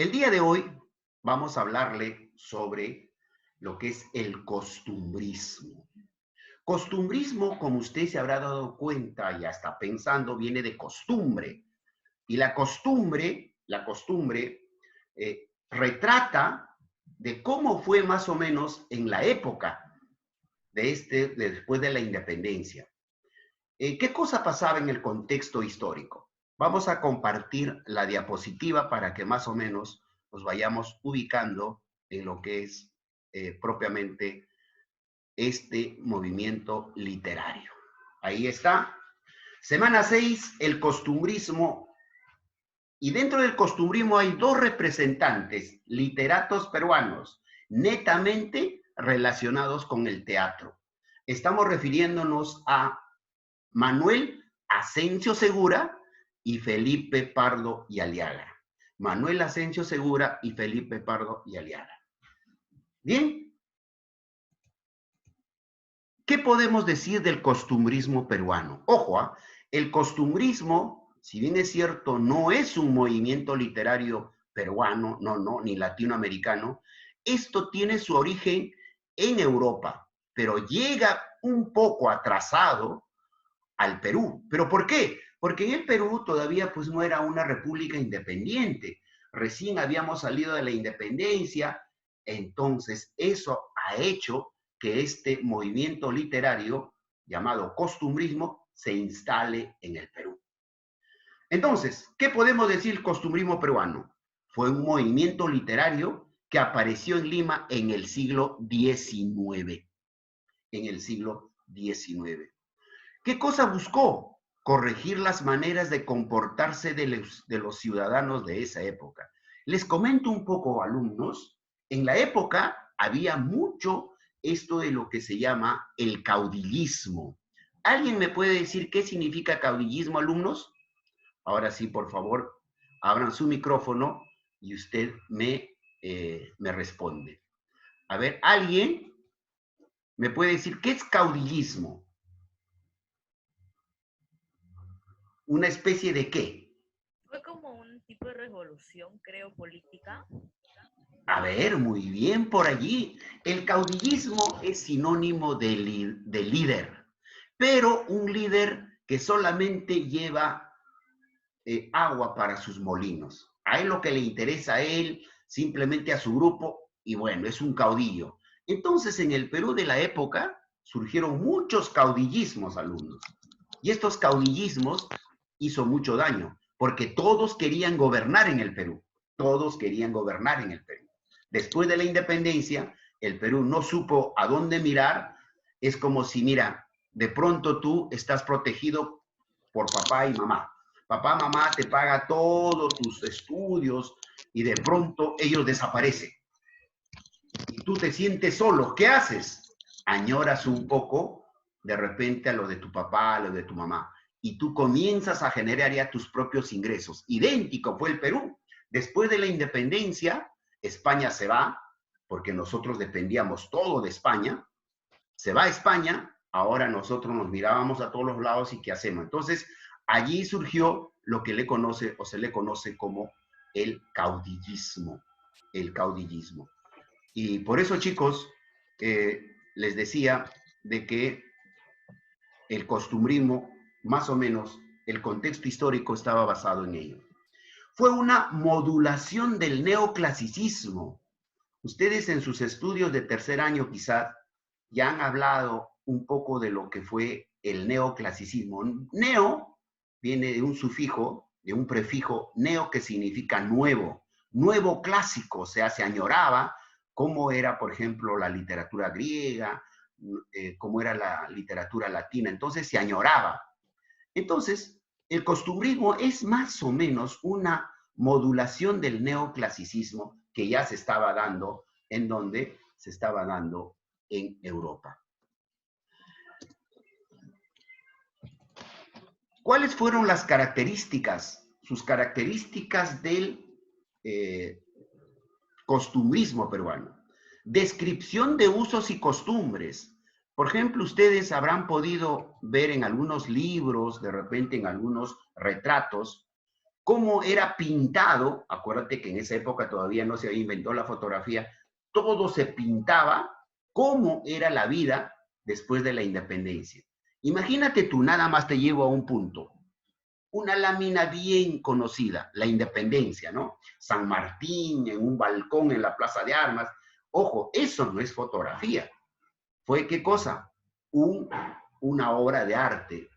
El día de hoy vamos a hablarle sobre lo que es el costumbrismo. Costumbrismo, como usted se habrá dado cuenta y hasta pensando, viene de costumbre. Y la costumbre retrata de cómo fue más o menos en la época después de la independencia. ¿Qué cosa pasaba en el contexto histórico? Vamos a compartir la diapositiva para que más o menos nos vayamos ubicando en lo que es propiamente este movimiento literario. Ahí está. Semana 6, el costumbrismo. Y dentro del costumbrismo hay dos representantes, literatos peruanos, netamente relacionados con el teatro. Estamos refiriéndonos a Manuel Asensio Segura y Felipe Pardo y Aliaga. Manuel Asensio Segura y Felipe Pardo y Aliaga. Bien, ¿qué podemos decir del costumbrismo peruano? Ojo, el costumbrismo, si bien es cierto, no es un movimiento literario peruano, no, ni latinoamericano. Esto tiene su origen en Europa, pero llega un poco atrasado al Perú. ¿Pero por qué? Porque en el Perú todavía pues no era una república independiente. Recién habíamos salido de la independencia, entonces eso ha hecho que este movimiento literario llamado costumbrismo se instale en el Perú. Entonces, ¿qué podemos decir del costumbrismo peruano? Fue un movimiento literario que apareció en Lima en el siglo XIX. En el siglo XIX. ¿Qué cosa buscó? Corregir las maneras de comportarse de los ciudadanos de esa época. Les comento un poco, alumnos, en la época había mucho esto de lo que se llama el caudillismo. ¿Alguien me puede decir qué significa caudillismo, alumnos? Ahora sí, por favor, abran su micrófono y usted me responde. A ver, ¿alguien me puede decir qué es caudillismo? ¿Una especie de qué? Fue como un tipo de revolución, creo, política. A ver, muy bien por allí. El caudillismo es sinónimo de líder, pero un líder que solamente lleva agua para sus molinos. A él lo que le interesa a él, simplemente a su grupo, y bueno, es un caudillo. Entonces, en el Perú de la época surgieron muchos caudillismos, alumnos. Y estos caudillismos hizo mucho daño, porque todos querían gobernar en el Perú. Todos querían gobernar en el Perú. Después de la independencia, el Perú no supo a dónde mirar. Es como si, mira, de pronto tú estás protegido por papá y mamá. Papá, mamá te paga todos tus estudios y de pronto ellos desaparecen. Y tú te sientes solo. ¿Qué haces? Añoras un poco de repente a lo de tu papá, a lo de tu mamá. Y tú comienzas a generar ya tus propios ingresos. Idéntico fue el Perú. Después de la independencia, España se va, porque nosotros dependíamos todo de España. Se va a España, ahora nosotros nos mirábamos a todos los lados y ¿qué hacemos? Entonces, allí surgió lo que le conoce o se le conoce como el caudillismo. El caudillismo. Y por eso, chicos, les decía de que el costumbrismo, más o menos, el contexto histórico estaba basado en ello. Fue una modulación del neoclasicismo. Ustedes en sus estudios de tercer año quizás ya han hablado un poco de lo que fue el neoclasicismo. Neo viene de un sufijo, de un prefijo neo que significa nuevo, nuevo clásico, o sea, se añoraba cómo era, por ejemplo, la literatura griega, cómo era la literatura latina, entonces se añoraba. Entonces, el costumbrismo es más o menos una modulación del neoclasicismo que ya se estaba dando, en donde se estaba dando en Europa. ¿Cuáles fueron las características, sus características del eh, costumbrismo peruano? Descripción de usos y costumbres. Por ejemplo, ustedes habrán podido ver en algunos libros, de repente en algunos retratos, cómo era pintado. Acuérdate que en esa época todavía no se había inventado la fotografía, todo se pintaba, cómo era la vida después de la independencia. Imagínate tú, nada más te llevo a un punto. Una lámina bien conocida, la independencia, ¿no? San Martín, en un balcón en la Plaza de Armas. Ojo, eso no es fotografía. ¿Fue qué cosa? Una obra de arte,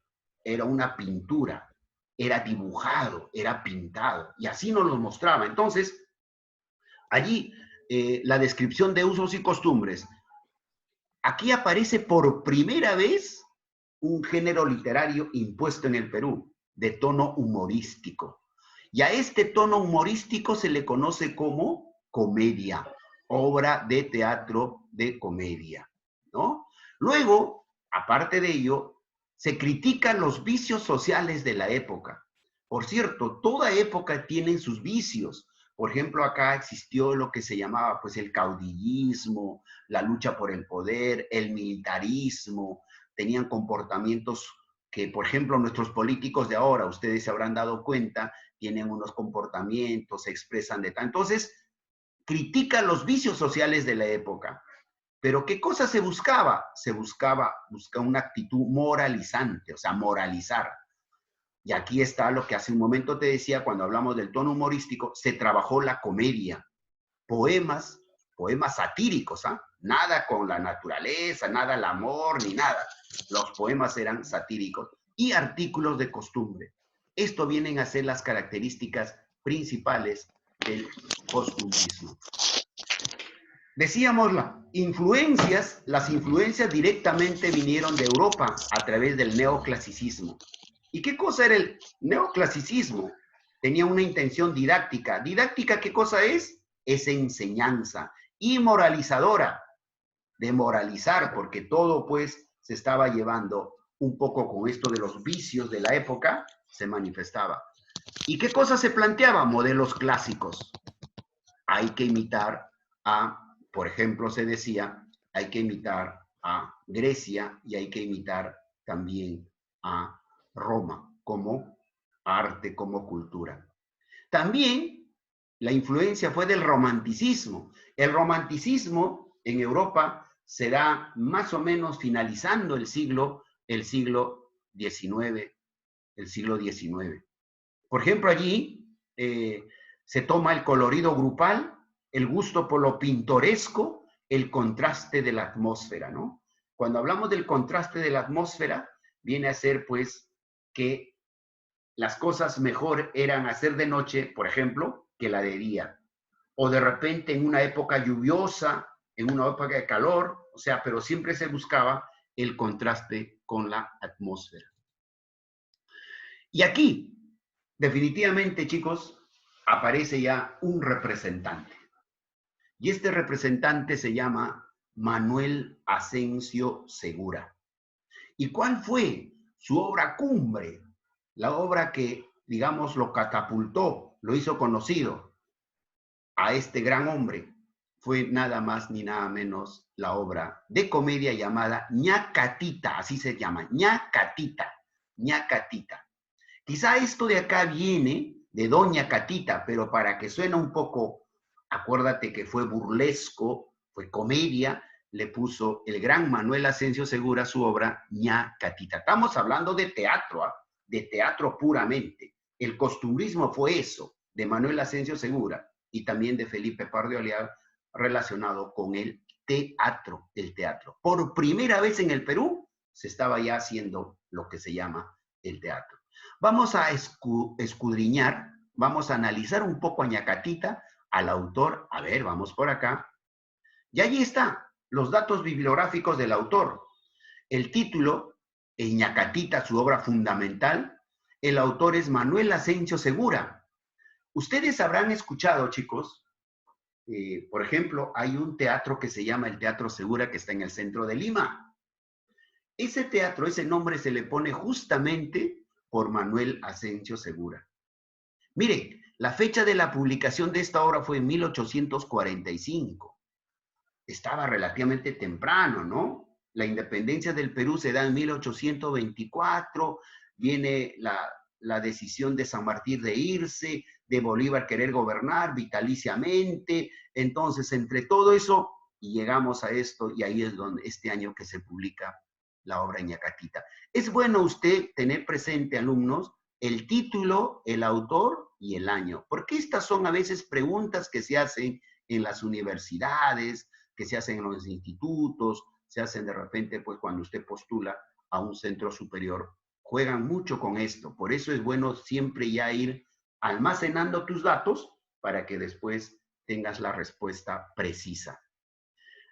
era una pintura, era dibujado, era pintado, y así nos lo mostraba. Entonces, allí, la descripción de usos y costumbres. Aquí aparece por primera vez un género literario impuesto en el Perú, de tono humorístico. Y a este tono humorístico se le conoce como comedia, obra de teatro de comedia, ¿no? Luego, aparte de ello, se critican los vicios sociales de la época. Por cierto, toda época tiene sus vicios. Por ejemplo, acá existió lo que se llamaba pues el caudillismo, la lucha por el poder, el militarismo, tenían comportamientos que, por ejemplo, nuestros políticos de ahora, ustedes se habrán dado cuenta, tienen unos comportamientos, se expresan de tal. Entonces, critican los vicios sociales de la época. Pero ¿qué cosa se buscaba? Se buscaba una actitud moralizante, o sea, moralizar. Y aquí está lo que hace un momento te decía, cuando hablamos del tono humorístico, se trabajó la comedia, poemas, poemas satíricos, ¿ah? Nada con la naturaleza, nada el amor, ni nada. Los poemas eran satíricos y artículos de costumbre. Esto vienen a ser las características principales del costumbrismo. Decíamos las influencias directamente vinieron de Europa a través del neoclasicismo. ¿Y qué cosa era el neoclasicismo? Tenía una intención didáctica. ¿Didáctica qué cosa es? Es enseñanza y moralizadora, de moralizar, porque todo pues se estaba llevando un poco con esto de los vicios de la época, se manifestaba. ¿Y qué cosa se planteaba? Modelos clásicos. Hay que imitar por ejemplo, se decía, hay que imitar a Grecia y hay que imitar también a Roma como arte, como cultura. También la influencia fue del romanticismo. El romanticismo en Europa será más o menos finalizando el siglo XIX, el siglo XIX. Por ejemplo, allí se toma el colorido grupal, el gusto por lo pintoresco, el contraste de la atmósfera, ¿no? Cuando hablamos del contraste de la atmósfera, viene a ser pues que las cosas mejor eran hacer de noche, por ejemplo, que la de día. O de repente en una época lluviosa, en una época de calor, o sea, pero siempre se buscaba el contraste con la atmósfera. Y aquí, definitivamente, chicos, aparece ya un representante. Y este representante se llama Manuel Asensio Segura. ¿Y cuál fue su obra cumbre? La obra que, digamos, lo catapultó, lo hizo conocido a este gran hombre. Fue nada más ni nada menos la obra de comedia llamada Ñacatita, así se llama, Ñacatita, Ñacatita. Quizá esto de acá viene de Doña Catita, pero para que suene un poco, acuérdate que fue burlesco, fue comedia, le puso el gran Manuel Asensio Segura su obra Ña Catita. Estamos hablando de teatro, ¿eh? De teatro puramente. El costumbrismo fue eso, de Manuel Asensio Segura y también de Felipe Pardo Aliaga, relacionado con el teatro, el teatro. Por primera vez en el Perú se estaba ya haciendo lo que se llama el teatro. Vamos a escudriñar, vamos a analizar un poco a Ñacatita, al autor. A ver, vamos por acá. Y allí está, los datos bibliográficos del autor. El título, en Ñacatita, su obra fundamental, el autor es Manuel Asensio Segura. Ustedes habrán escuchado, chicos, por ejemplo, hay un teatro que se llama el Teatro Segura que está en el centro de Lima. Ese teatro, ese nombre se le pone justamente por Manuel Asensio Segura. Mire, la fecha de la publicación de esta obra fue en 1845. Estaba relativamente temprano, ¿no? La independencia del Perú se da en 1824, viene la la decisión de San Martín de irse, de Bolívar querer gobernar vitaliciamente. Entonces, entre todo eso, y llegamos a esto, y ahí es donde este año que se publica la obra Ñacatita. Es bueno usted tener presente, alumnos, el título, el autor y el año, porque estas son a veces preguntas que se hacen en las universidades, que se hacen en los institutos, se hacen de repente, pues cuando usted postula a un centro superior, juegan mucho con esto. Por eso es bueno siempre ya ir almacenando tus datos para que después tengas la respuesta precisa.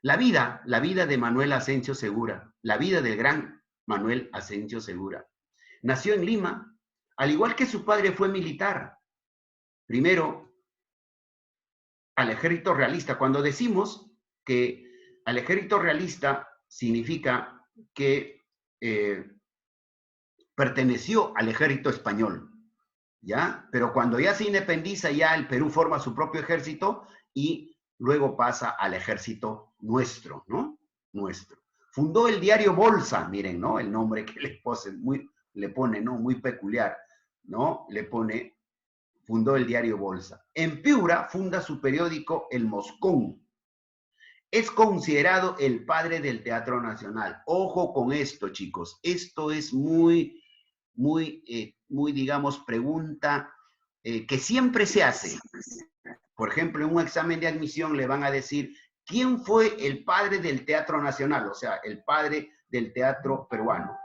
La vida de Manuel Asensio Segura, la vida del gran Manuel Asensio Segura. Nació en Lima, al igual que su padre fue militar. Primero, al ejército realista. Cuando decimos que al ejército realista significa que perteneció al ejército español, ¿ya? Pero cuando ya se independiza, ya el Perú forma su propio ejército y luego pasa al ejército nuestro, ¿no? Nuestro. Fundó el diario Bolsa, miren, ¿no? El nombre que le pone, ¿no? Muy peculiar, ¿no? Le pone, fundó el diario Bolsa. En Piura funda su periódico El Moscón. Es considerado el padre del Teatro Nacional. Ojo con esto, chicos. Esto es muy, digamos, pregunta que siempre se hace. Por ejemplo, en un examen de admisión le van a decir, ¿quién fue el padre del Teatro Nacional? O sea, el padre del teatro peruano.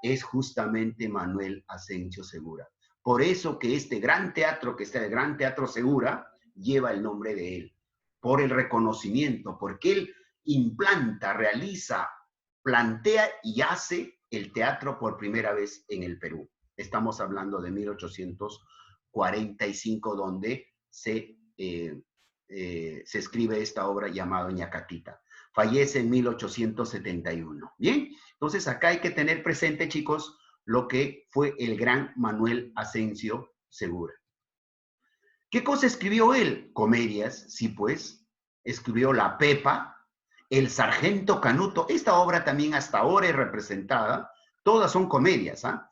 Es justamente Manuel Asensio Segura. Por eso que este gran teatro, que está el Gran Teatro Segura, lleva el nombre de él. Por el reconocimiento, porque él implanta, realiza, plantea y hace el teatro por primera vez en el Perú. Estamos hablando de 1845, donde se escribe esta obra llamada Ñacatita. Fallece en 1871. Bien, entonces acá hay que tener presente, chicos, lo que fue el gran Manuel Asensio Segura. ¿Qué cosa escribió él? Comedias, sí pues. Escribió La Pepa, El Sargento Canuto. Esta obra también hasta ahora es representada. Todas son comedias, ¿ah?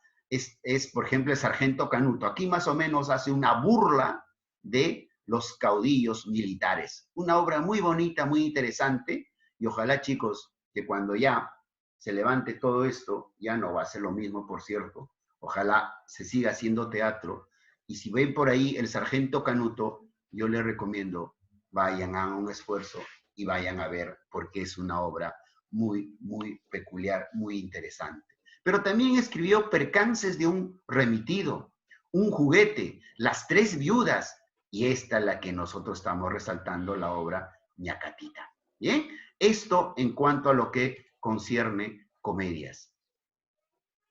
Por ejemplo, El Sargento Canuto. Aquí más o menos hace una burla de los caudillos militares. Una obra muy bonita, muy interesante. Y ojalá, chicos, que cuando ya se levante todo esto, ya no va a ser lo mismo, por cierto. Ojalá se siga haciendo teatro. Y si ven por ahí El Sargento Canuto, yo les recomiendo, vayan a un esfuerzo y vayan a ver, porque es una obra muy, muy peculiar, muy interesante. Pero también escribió Percances de un remitido, Un juguete, Las tres viudas, y esta es la que nosotros estamos resaltando, la obra Ñacatita. ¿Bien? Esto en cuanto a lo que concierne comedias.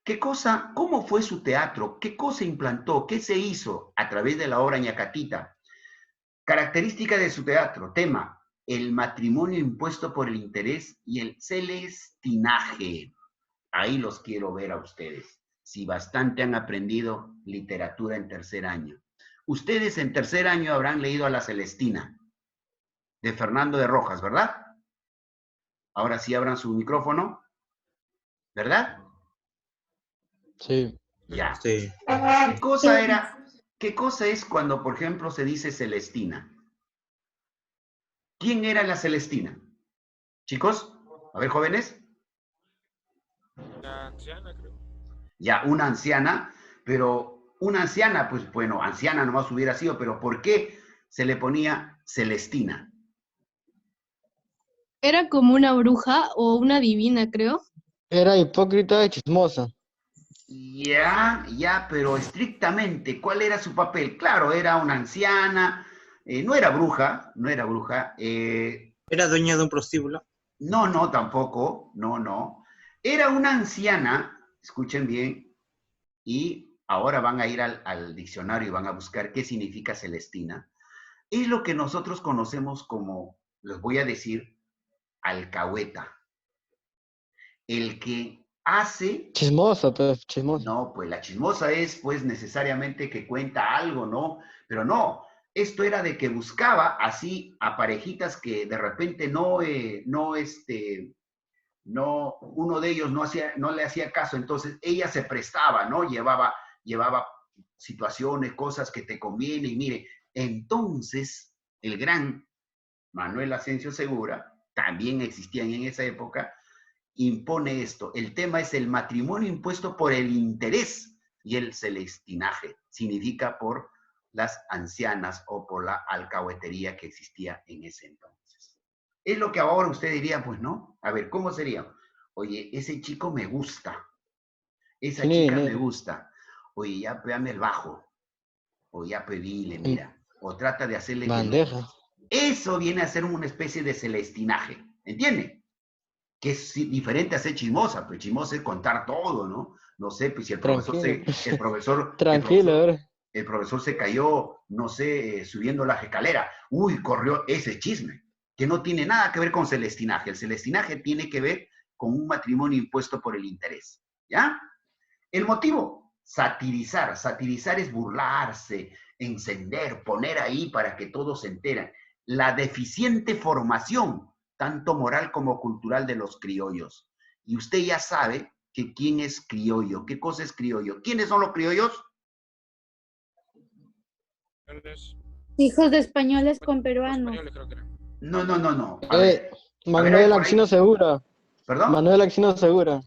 ¿Qué cosa, cómo fue su teatro? ¿Qué cosa implantó? ¿Qué se hizo a través de la obra Ñacatita? Característica de su teatro, tema, el matrimonio impuesto por el interés y el celestinaje. Ahí los quiero ver a ustedes, si bastante han aprendido literatura en tercer año. Ustedes en tercer año habrán leído a La Celestina, de Fernando de Rojas, ¿verdad? Ahora sí abran su micrófono, ¿verdad? Sí. Ya. Sí. ¿Qué cosa es cuando, por ejemplo, se dice Celestina? ¿Quién era la Celestina? Chicos, a ver, jóvenes. La anciana, creo. Ya, una anciana, pero una anciana, pues bueno, anciana nomás hubiera sido, pero ¿por qué se le ponía Celestina? Era como una bruja o una divina, creo. Era hipócrita y chismosa. Ya, pero estrictamente, ¿cuál era su papel? Claro, era una anciana, no era bruja, no era bruja. ¿Era dueña de un prostíbulo? No, tampoco, no. Era una anciana, escuchen bien, y ahora van a ir al diccionario y van a buscar qué significa Celestina. Es lo que nosotros conocemos como, les voy a decir, alcahueta. El que hace... Chismosa, pues, chismosa. No, pues la chismosa es pues necesariamente que cuenta algo, ¿no? Pero no, esto era de que buscaba así a parejitas que de repente uno de ellos no le hacía caso, entonces ella se prestaba, ¿no? Llevaba situaciones, cosas que te convienen. Mire, entonces el gran Manuel Asensio Segura, también existían en esa época, impone esto. El tema es el matrimonio impuesto por el interés y el celestinaje. Significa por las ancianas o por la alcahuetería que existía en ese entonces. Es lo que ahora usted diría, pues, ¿no? A ver, ¿cómo sería? Oye, ese chico me gusta. Esa chica me gusta. Oye, ya pégame el bajo. O ya pedile, mira. O trata de hacerle bandeja. que no. Eso viene a ser una especie de celestinaje. ¿Entiende? Que es diferente a ser chismosa, pues chismosa es contar todo, ¿no? No sé, pues si el profesor Tranquilo, el profesor se cayó, no sé, subiendo las escaleras, uy, corrió ese chisme, que no tiene nada que ver con celestinaje. El celestinaje tiene que ver con un matrimonio impuesto por el interés, ¿ya? El motivo, satirizar. Satirizar es burlarse, encender, poner ahí para que todos se enteren. La deficiente formación, tanto moral como cultural, de los criollos. Y usted ya sabe que quién es criollo, qué cosa es criollo. ¿Quiénes son los criollos? Hijos de españoles con peruanos. No. Manuel Axino Segura. ¿Perdón? Manuel Axino Segura.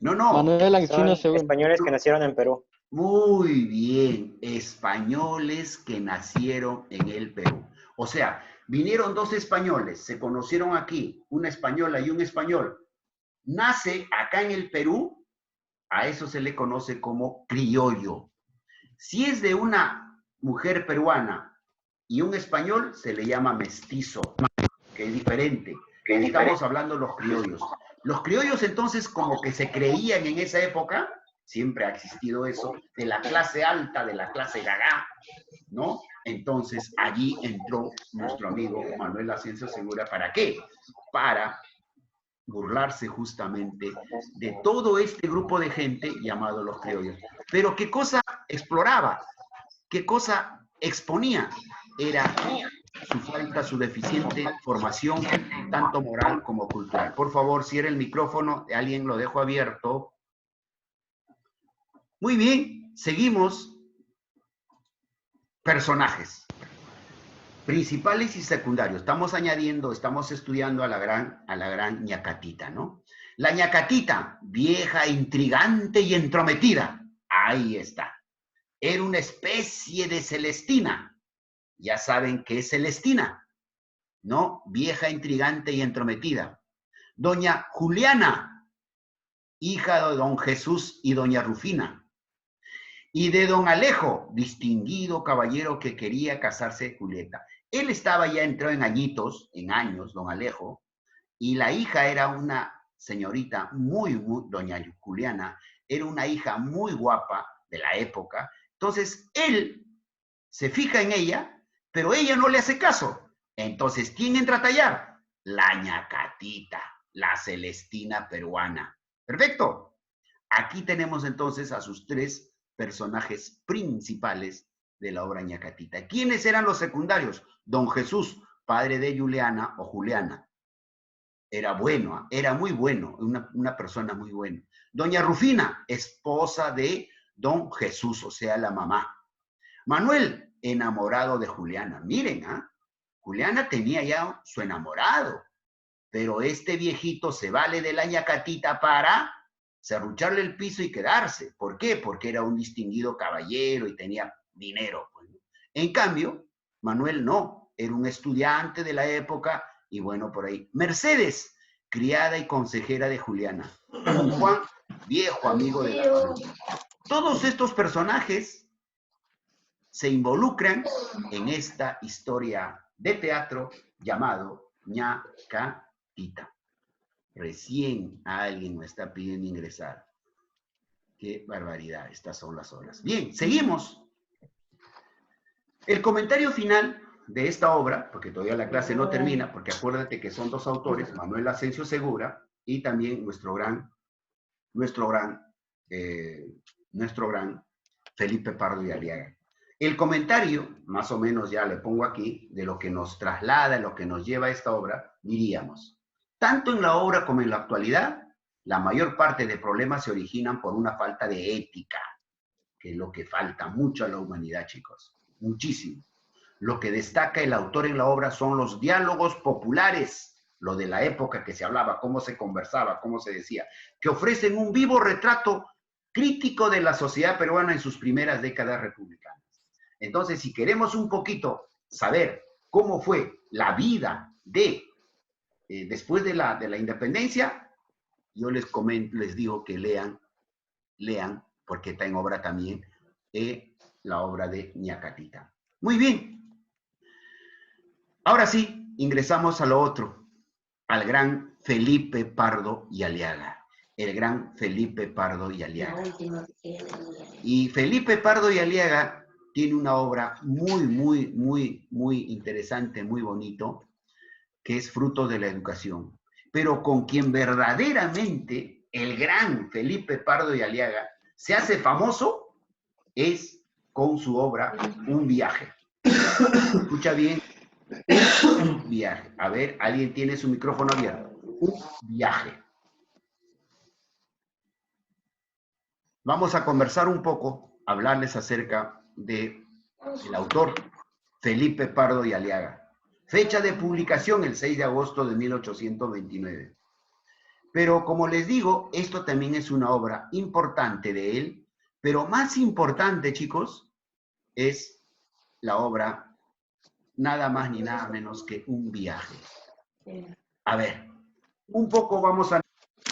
No. Manuel Axino Son Segura. españoles que nacieron en Perú. Muy bien, españoles que nacieron en el Perú. O sea, vinieron dos españoles, se conocieron aquí, una española y un español. Nace acá en el Perú, a eso se le conoce como criollo. Si es de una mujer peruana y un español, se le llama mestizo, que es diferente. Estamos hablando de los criollos. Los criollos entonces como que se creían en esa época, siempre ha existido eso, de la clase alta, de la clase gaga, ¿no? Entonces allí entró nuestro amigo Manuel Asensio Segura. ¿Para qué? Para burlarse justamente de todo este grupo de gente llamado los criollos. Pero ¿qué cosa exploraba? ¿Qué cosa exponía? Era su falta, su deficiente formación, tanto moral como cultural. Por favor, cierre el micrófono, alguien lo dejo abierto. Muy bien, seguimos. Personajes principales y secundarios. Estamos añadiendo, estamos estudiando a la gran ñacatita, ¿no? La ñacatita, vieja, intrigante y entrometida. Ahí está. Era una especie de Celestina. Ya saben qué es Celestina, ¿no? Vieja, intrigante y entrometida. Doña Juliana, hija de don Jesús y doña Rufina. Y de don Alejo, distinguido caballero que quería casarse Julieta. Él estaba ya entrado en añitos, en años, don Alejo, y la hija era una señorita muy, doña Juliana, era una hija muy guapa de la época. Entonces, él se fija en ella, pero ella no le hace caso. Entonces, ¿quién entra a tallar? La ñacatita, la Celestina peruana. Perfecto. Aquí tenemos entonces a sus tres personajes principales de la obra ñacatita. ¿Quiénes eran los secundarios? Don Jesús, padre de Juliana o Juliana. Era bueno, era muy bueno, una persona muy buena. Doña Rufina, esposa de don Jesús, o sea, la mamá. Manuel, enamorado de Juliana. Miren, Juliana tenía ya su enamorado, pero este viejito se vale de la ñacatita para serrucharle el piso y quedarse. ¿Por qué? Porque era un distinguido caballero y tenía dinero. Pues. En cambio, Manuel no, era un estudiante de la época y bueno, por ahí. Mercedes, criada y consejera de Juliana. Don Juan, viejo amigo de la familia. Todos estos personajes se involucran en esta historia de teatro llamado ñacatita. Recién alguien me está pidiendo ingresar. Qué barbaridad, estas son las horas. Bien, seguimos. El comentario final de esta obra, porque todavía la clase no termina, porque acuérdate que son dos autores, Manuel Asensio Segura y también nuestro gran Felipe Pardo y Aliaga. El comentario, más o menos ya le pongo aquí, de lo que nos traslada, lo que nos lleva a esta obra, diríamos, tanto en la obra como en la actualidad, la mayor parte de problemas se originan por una falta de ética. que es lo que falta mucho a la humanidad, chicos. Muchísimo. Lo que destaca el autor en la obra son los diálogos populares, lo de la época que se hablaba, cómo se conversaba, cómo se decía, que ofrecen un vivo retrato crítico de la sociedad peruana en sus primeras décadas republicanas. Entonces, si queremos un poquito saber cómo fue la vida después de la independencia, yo les digo que lean, porque está en obra también, la obra de Ñacatita. Muy bien. Ahora sí, ingresamos a lo otro, al gran Felipe Pardo y Aliaga. El gran Felipe Pardo y Aliaga. Y Felipe Pardo y Aliaga tiene una obra muy interesante, muy bonito, que es fruto de la educación. Pero con quien verdaderamente el gran Felipe Pardo y Aliaga se hace famoso es con su obra Un viaje. Escucha bien, Un viaje. A ver, ¿alguien tiene su micrófono abierto? Un viaje. Vamos a conversar un poco, hablarles acerca del autor Felipe Pardo y Aliaga. Fecha de publicación el 6 de agosto de 1829. Pero como les digo, esto también es una obra importante de él, pero más importante, chicos, es la obra nada más ni nada menos que Un viaje. A ver, un poco vamos a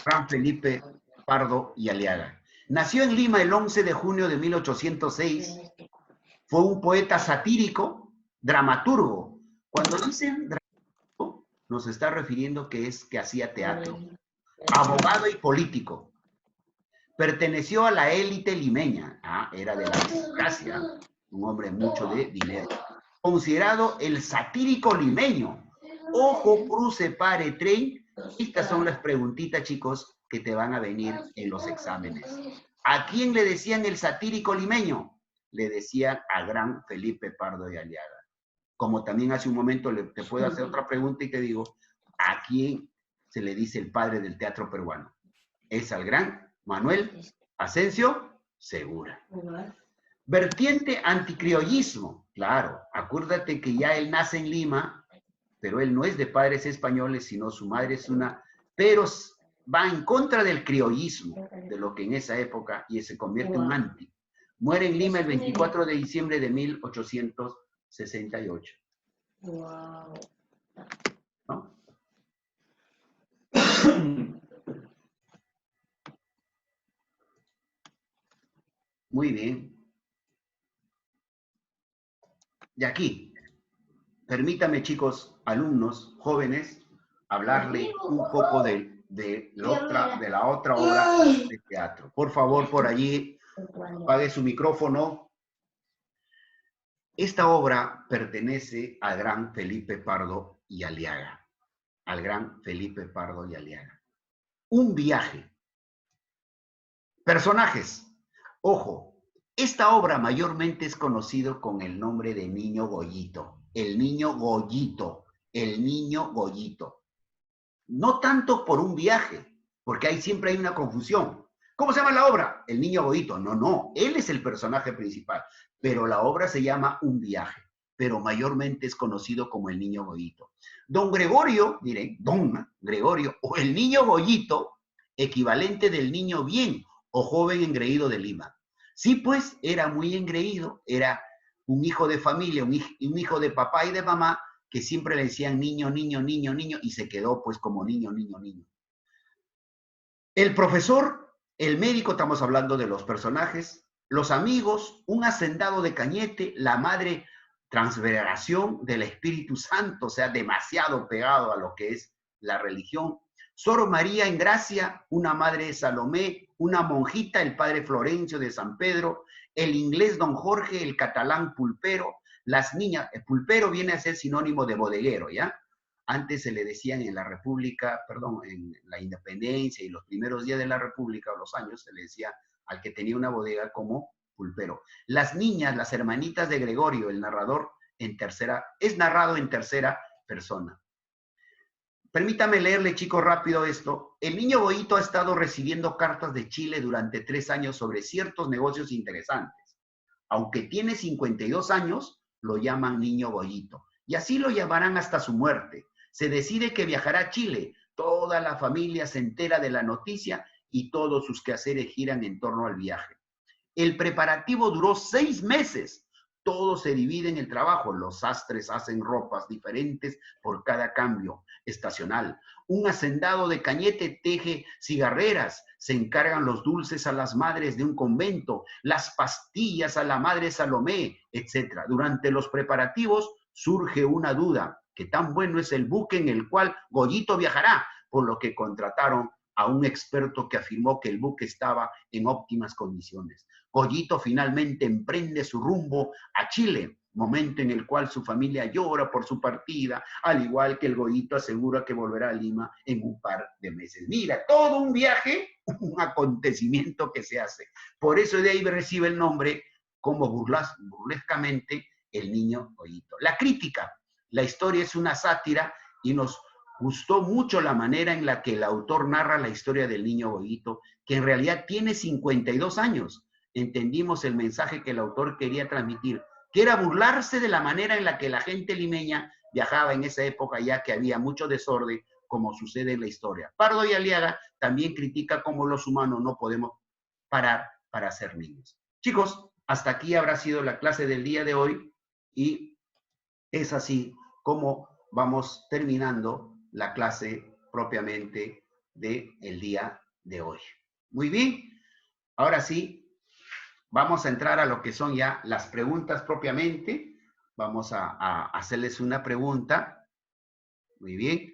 San Felipe Pardo y Aliaga. Nació en Lima el 11 de junio de 1806. Fue un poeta satírico, dramaturgo. Cuando dicen dramaturgo, nos está refiriendo que hacía teatro. Abogado y político. Perteneció a la élite limeña. Era de la aristocracia, un hombre mucho de dinero. Considerado el satírico limeño. Ojo, cruce, pare, tren. Estas son las preguntitas, chicos, que te van a venir en los exámenes. ¿A quién le decían el satírico limeño? Le decían a gran Felipe Pardo y Aliaga. Como también hace un momento te puedo hacer otra pregunta y te digo, ¿a quién se le dice el padre del teatro peruano? Es al gran Manuel Asensio Segura. Vertiente anticriollismo. Claro, acuérdate que ya él nace en Lima, pero él no es de padres españoles, sino su madre es una, pero va en contra del criollismo, de lo que en esa época, y se convierte en un anti. Muere en Lima el 24 de diciembre de 1868. ¿No? Muy bien. Y aquí, permítame, chicos, alumnos, jóvenes, hablarle un poco de la otra obra de teatro. Por favor, por allí, apague su micrófono. Esta obra pertenece al gran Felipe Pardo y Aliaga. Al gran Felipe Pardo y Aliaga. Un viaje. Personajes. Ojo, esta obra mayormente es conocido con el nombre de Niño Goyito. El Niño Goyito. El Niño Goyito. No tanto por un viaje, porque ahí siempre hay una confusión. ¿Cómo se llama la obra? El Niño Goyito. No, él es el personaje principal, pero la obra se llama Un viaje, pero mayormente es conocido como el Niño Goyito. Don Gregorio, diré, Don Gregorio, o el Niño Goyito, equivalente del niño bien o joven engreído de Lima. Sí, pues, era muy engreído, era un hijo de familia, un hijo de papá y de mamá, que siempre le decían niño, niño, niño, niño, y se quedó pues como niño, niño, niño. El profesor, el médico, estamos hablando de los personajes, los amigos, un hacendado de Cañete, la madre transverberación del Espíritu Santo, o sea, demasiado pegado a lo que es la religión. Sor María en Gracia, una madre de Salomé, una monjita, el padre Florencio de San Pedro, el inglés don Jorge, el catalán Pulpero, las niñas, el pulpero viene a ser sinónimo de bodeguero, ¿ya? Antes se le decían en la República, perdón, en la independencia y los primeros días de la República, o los años, se le decía al que tenía una bodega como pulpero. Las niñas, las hermanitas de Gregorio, el narrador es narrado en tercera persona. Permítame leerle, chicos, rápido esto. El Niño Goyito ha estado recibiendo cartas de Chile durante 3 años sobre ciertos negocios interesantes. Aunque tiene 52 años, lo llaman niño Goyito. Y así lo llamarán hasta su muerte. Se decide que viajará a Chile. Toda la familia se entera de la noticia y todos sus quehaceres giran en torno al viaje. El preparativo duró 6 meses. Todos se dividen el trabajo. Los sastres hacen ropas diferentes por cada cambio estacional. Un hacendado de Cañete teje cigarreras. Se encargan los dulces a las madres de un convento, las pastillas a la madre Salomé, etc. Durante los preparativos surge una duda, que tan bueno es el buque en el cual Goyito viajará, por lo que contrataron a un experto que afirmó que el buque estaba en óptimas condiciones. Goyito finalmente emprende su rumbo a Chile, momento en el cual su familia llora por su partida, al igual que el Goyito asegura que volverá a Lima en un par de meses. Mira, todo un viaje, un acontecimiento que se hace. Por eso de ahí recibe el nombre, como burlescamente, el niño Goyito. La crítica, la historia es una sátira y nos gustó mucho la manera en la que el autor narra la historia del niño Goyito, que en realidad tiene 52 años. Entendimos el mensaje que el autor quería transmitir, que era burlarse de la manera en la que la gente limeña viajaba en esa época, ya que había mucho desorden, como sucede en la historia. Pardo y Aliaga también critica cómo los humanos no podemos parar para ser niños. Chicos, hasta aquí habrá sido la clase del día de hoy y es así como vamos terminando la clase propiamente del día de hoy. Muy bien, ahora sí, vamos a entrar a lo que son ya las preguntas propiamente. Vamos a hacerles una pregunta. Muy bien.